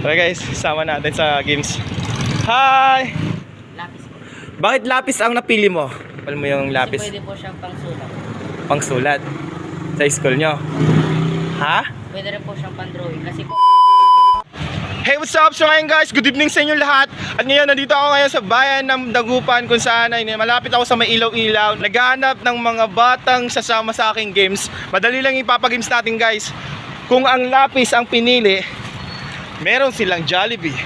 Tara guys, sama natin sa games. Hi! Lapis po. Bakit lapis ang napili mo? Alam mo yung lapis? Kasi pwede po siyang pangsulat. Pangsulat. Sa school nyo. Ha? Pwede rin po siyang pang-drawing kasi po. Hey, what's up? So ngayon guys, good evening sa inyo lahat. At ngayon, nandito ako ngayon sa bayan ng Dagupan kung saan ay malapit ako sa may ilaw-ilaw. Naghahanap ng mga batang sasama sa aking games. Madali lang ipapagames natin guys. Kung ang lapis ang pinili, meron silang Jollibee.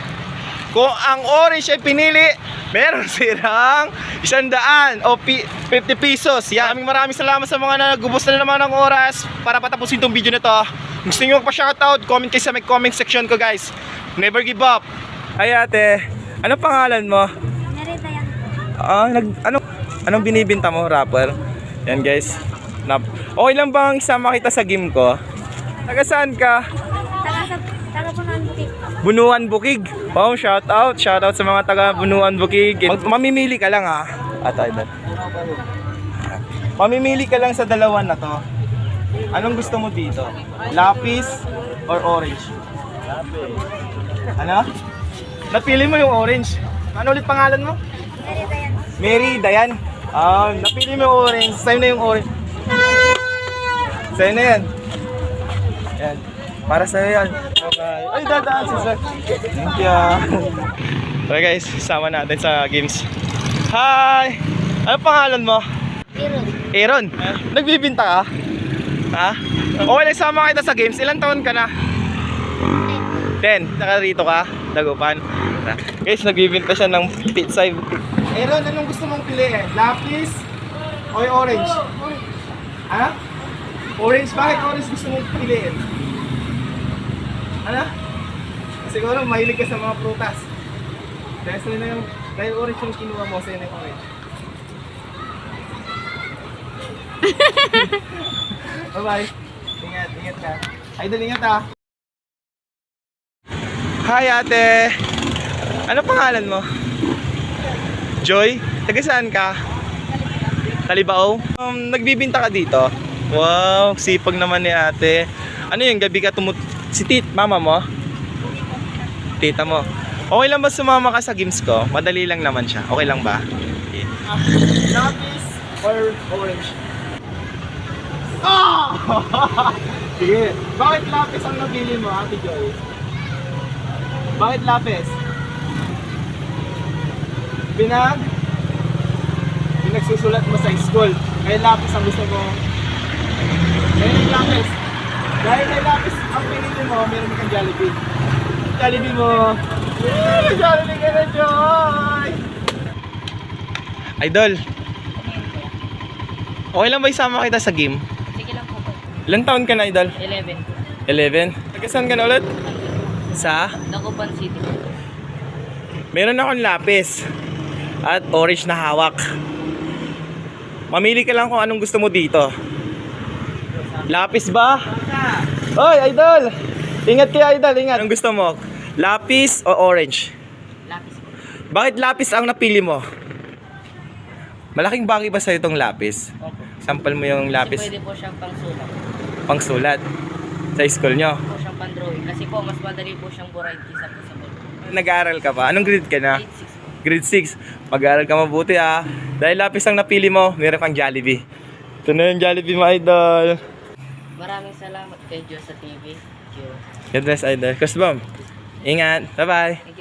Kung ang orange ay pinili, meron silang 100 o 50 pesos. Yan. Maraming salamat sa mga nagubos na naman ng oras para patapusin itong video na to. Gusto nyo magpa-shoutout, comment kayo sa may comment section ko guys. Never give up. Ay ate, ano pangalan mo? Narita yan po. Anong binibinta mo, rapper? Yan guys. Okay lang bang isama kita sa game ko? Taga saan ka? Taga Punuan Bukid. Bunuan Bukig. Wow, shoutout sa mga taga Bunuan Bukig. Mamimili ka lang ha. Mamimili ka lang sa dalawa na to. Anong gusto mo dito? Lapis or orange? Lapis. Ano? Napili mo yung orange. Ano ulit pangalan mo? Narita yan. Mary Dayan. Napili mo yung orange. Sa'yo na yung orange. Sa'yo na yan. Yan. Para sa'yo yan. Okay. Ay, dadaan si sir. Thank you. Tara guys, sama natin sa games. Hi! Ano pangalan mo? Aaron. Aaron. Nagbibinta ka? Ha? Okay lang, sama kita sa games. Ilang taon ka na? 10. Nakarito ka? Dagupan. Guys, nagbibinta siya ng pizza. Aaron, anong gusto mong piliin? Lapis o yung orange? Ha? Orange? Bakit orange gusto mong piliin? Ano? Siguro mahilig ka sa mga prutas. Dahil orange yung kinuha mo, sa'yo na yung orange. Bye-bye. Ingat ka. Idol, ingat ha. Hi ate. Ano pangalan mo? Joy? Taga saan ka? Talibao? Nagbibinta ka dito? Wow, sipag naman ni ate. Ano yung gabi ka si mama mo? Tita mo. Okay lang ba sumama ka sa games ko? Madali lang naman siya. Okay lang ba? Okay. Lapis or orange? Ah! Sige. Bakit lapis ang napili mo, Ate Joy? Bakit lapis? Pinagsusulat mo sa school. Kaya lapis ang gusto mo. Kaya yung lapis. Dahil kay lapis ang pinili mo, meron kang Jollibee. Jollibee mo. Yeah, Jollibee ka na, Joy! Idol. Okay lang ba isama kita sa game? Sige lang po po. Ilang taon ka na, Idol? 11. 11? Taga saan ka na ulit? Sa? Dagupan City. Meron akong lapis at orange na hawak. Mamili ka lang kung anong gusto mo dito. Lapis ba? Oy, Idol! Ingat kayo, Idol, ingat. Anong gusto mo? Lapis o orange? Lapis po. Bakit lapis ang napili mo? Malaking bagay ba sa'yo itong lapis? Opo. Sample mo yung Kasi lapis pwede po siyang pangsulat. pangsulat sa school nyo. Pwede po siyang pang-drawing kasi po mas madali po siyang burahin kaysa po sa board. Nag-aaral ka ba? Anong grade ka na? Grade 6 po. Grade 6. Mag-aaral ka mabuti ha. Dahil lapis ang napili mo, meron kang Jollibee. Ito na yung Jollibee mo, Idol. Maraming salamat kay Diyos sa TV. God bless, Idol. Kusbom. Ingat. Bye-bye. Thank you.